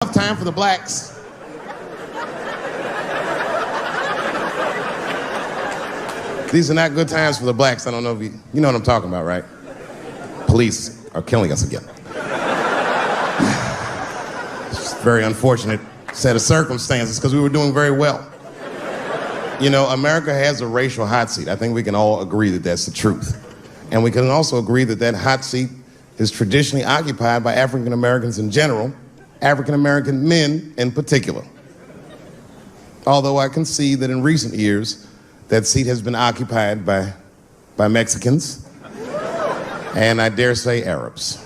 Tough time for the blacks. These are not good times for the blacks. I don't know if you know what I'm talking about, right? Police are killing us again. It's a very unfortunate set of circumstances because we were doing very well. You know, America has a racial hot seat. I think we can all agree that that's the truth. And we can also agree that that hot seat is traditionally occupied by African Americans in general, African American men in particular. Although I can see that in recent years, that seat has been occupied by Mexicans, and I dare say Arabs.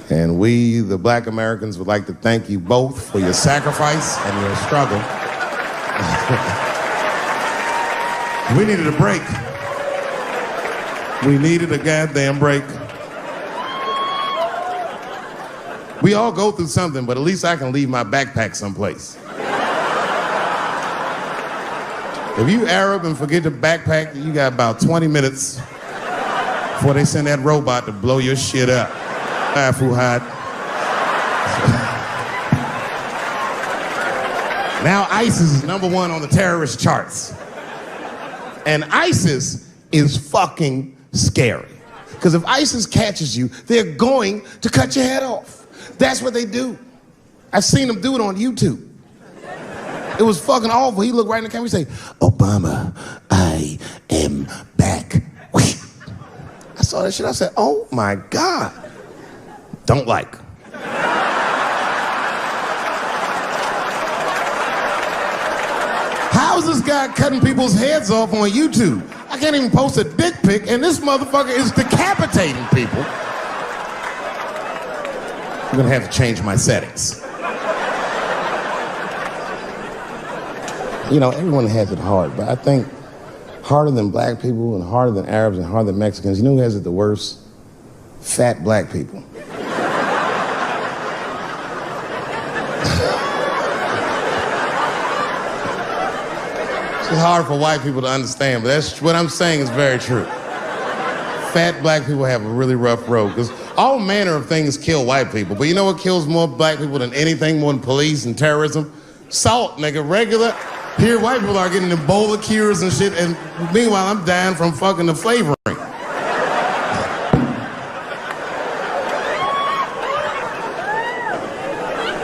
And we, the black Americans, would like to thank you both for your sacrifice and your struggle. We needed a break. We needed a goddamn break. We all go through something, but at least I can leave my backpack someplace. If you Arab and forget your backpack, you got about 20 minutes before they send that robot to blow your shit up. Fuhad. Now ISIS is #1 on the terrorist charts. And ISIS is fucking scary. Because if ISIS catches you, they're going to cut your head off. That's what they do. I've seen them do it on YouTube. It was fucking awful. He looked right in the camera and say, "Obama, I am back." I saw that shit. I said, oh my God. Don't like. How is this guy cutting people's heads off on YouTube? I can't even post a dick pic, and this motherfucker is decapitating people. I'm gonna have to change my settings. You know, everyone has it hard, but I think harder than black people and harder than Arabs and harder than Mexicans, you know who has it the worst? Fat black people. It's hard for white people to understand, but that's what I'm saying is very true. Fat black people have a really rough road, because all manner of things kill white people, but you know what kills more black people than anything, more than police and terrorism? Salt, nigga, regular. Here, white people are getting Ebola cures and shit, and meanwhile, I'm dying from fucking the flavoring.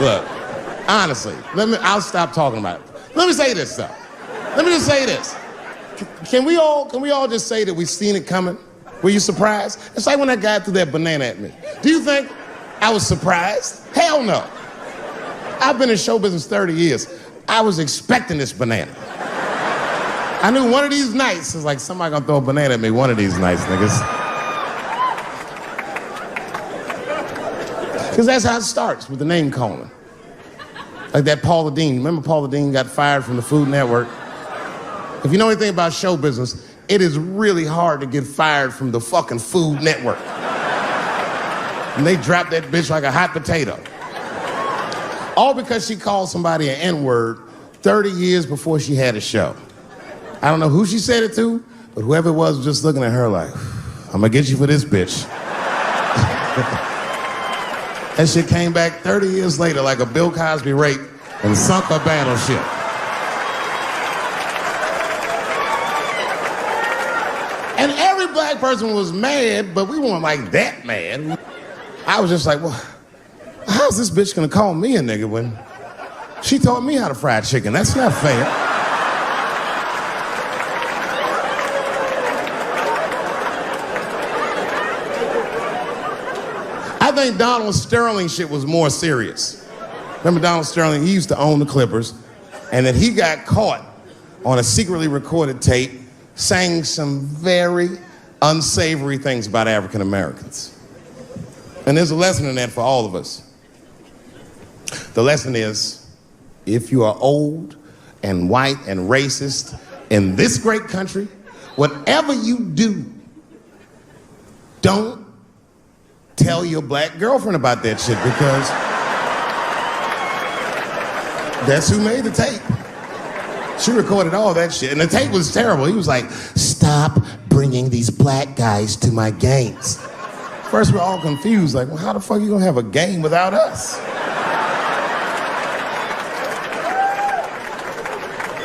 Look, honestly, I'll stop talking about it. Let me say this, though. Let me just say this. Can we all just say that we've seen it coming? Were you surprised? It's like when that guy threw that banana at me. Do you think I was surprised? Hell no. I've been in show business 30 years. I was expecting this banana. I knew one of these nights, it's like somebody gonna throw a banana at me one of these nights, niggas. Because that's how it starts, with the name calling. Like that Paula Deen. Remember Paula Deen got fired from the Food Network? If you know anything about show business, it is really hard to get fired from the fucking Food Network. And they dropped that bitch like a hot potato. All because she called somebody an N-word 30 years before she had a show. I don't know who she said it to, but whoever it was just looking at her like, I'm gonna get you for this bitch. That shit came back 30 years later like a Bill Cosby rape and sunk her battleship. And every black person was mad, but we weren't like that mad. I was just like, well, how's this bitch gonna call me a nigga when she taught me how to fry chicken? That's not fair. I think Donald Sterling shit was more serious. Remember Donald Sterling? He used to own the Clippers, and then he got caught on a secretly recorded tape saying some very unsavory things about African Americans. And there's a lesson in that for all of us. The lesson is, if you are old and white and racist in this great country, whatever you do, don't tell your black girlfriend about that shit, because that's who made the tape. She recorded all that shit, and the tape was terrible. He was like, stop bringing these black guys to my games. First, we're all confused, like, well, how the fuck are you gonna have a game without us?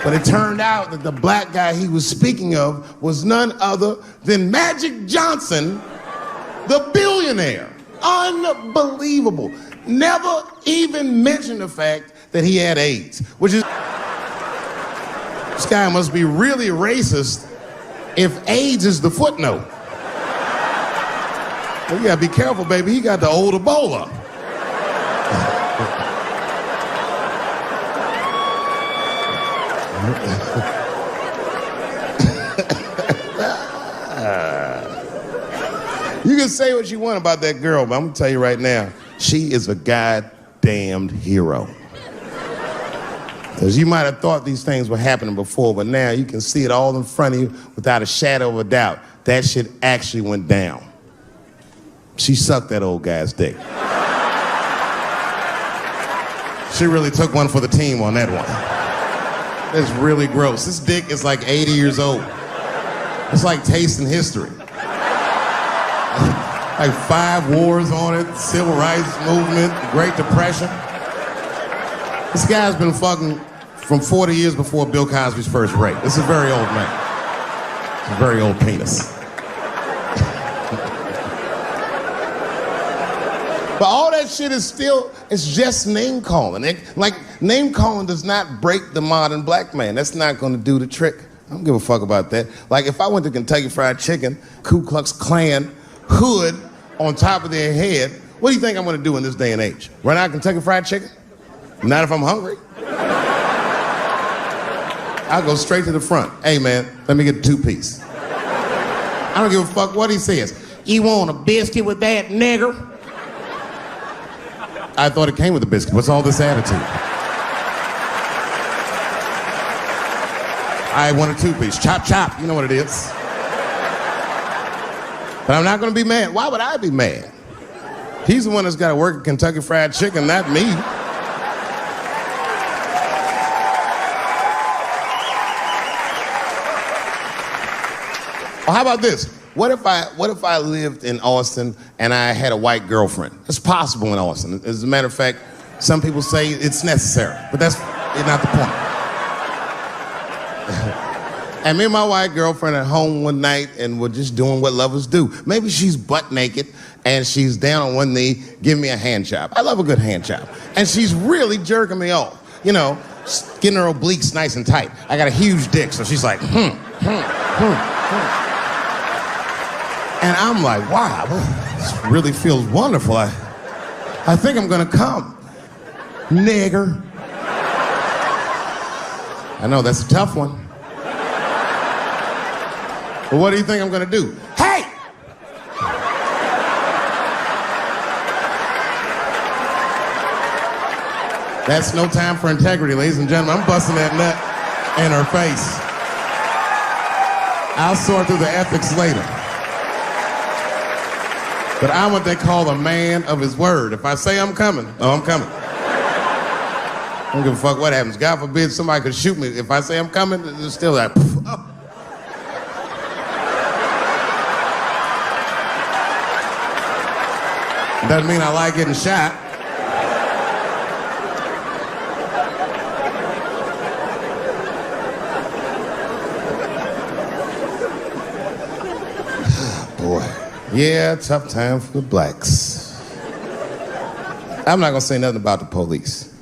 But it turned out that the black guy he was speaking of was none other than Magic Johnson, the billionaire. Unbelievable. Never even mentioned the fact that he had AIDS, which is... This guy must be really racist if AIDS is the footnote. Well, you gotta be careful, baby. He got the old Ebola. You can say what you want about that girl, but I'm gonna tell you right now, she is a goddamned hero. Because you might have thought these things were happening before, but now you can see it all in front of you without a shadow of a doubt. That shit actually went down. She sucked that old guy's dick. She really took one for the team on that one. That's really gross. This dick is like 80 years old. It's like tasting history. Like 5 wars on it, civil rights movement, the Great Depression. This guy's been fucking from 40 years before Bill Cosby's first rape. This is a very old man. It's a very old penis. But all that shit is still, it's just name calling. Name calling does not break the modern black man. That's not gonna do the trick. I don't give a fuck about that. Like if I went to Kentucky Fried Chicken, Ku Klux Klan hood on top of their head, what do you think I'm gonna do in this day and age? Run out Kentucky Fried Chicken? Not if I'm hungry. I'll go straight to the front. Hey man, let me get a 2-piece. I don't give a fuck what he says. You want a biscuit with that, nigger? I thought it came with a biscuit. What's all this attitude? I want a 2-piece. Chop, chop. You know what it is. But I'm not gonna be mad. Why would I be mad? He's the one that's gotta work at Kentucky Fried Chicken, not me. Well, how about this? What if I lived in Austin and I had a white girlfriend? It's possible in Austin. As a matter of fact, some people say it's necessary, but that's not the point. And me and my white girlfriend at home one night and we're just doing what lovers do. Maybe she's butt naked and she's down on one knee, giving me a hand job. I love a good hand job. And she's really jerking me off. You know, getting her obliques nice and tight. I got a huge dick, so she's like, And I'm like, wow, this really feels wonderful. I think I'm gonna come. Nigger. I know, that's a tough one. But what do you think I'm gonna do? Hey! That's no time for integrity, ladies and gentlemen. I'm busting that nut in her face. I'll sort through the ethics later. But I'm what they call a man of his word. If I say I'm coming, oh, I'm coming. I don't give a fuck what happens. God forbid somebody could shoot me. If I say I'm coming, it's still like, oh. Doesn't mean I like getting shot. Boy. Yeah, tough time for the blacks. I'm not gonna say nothing about the police.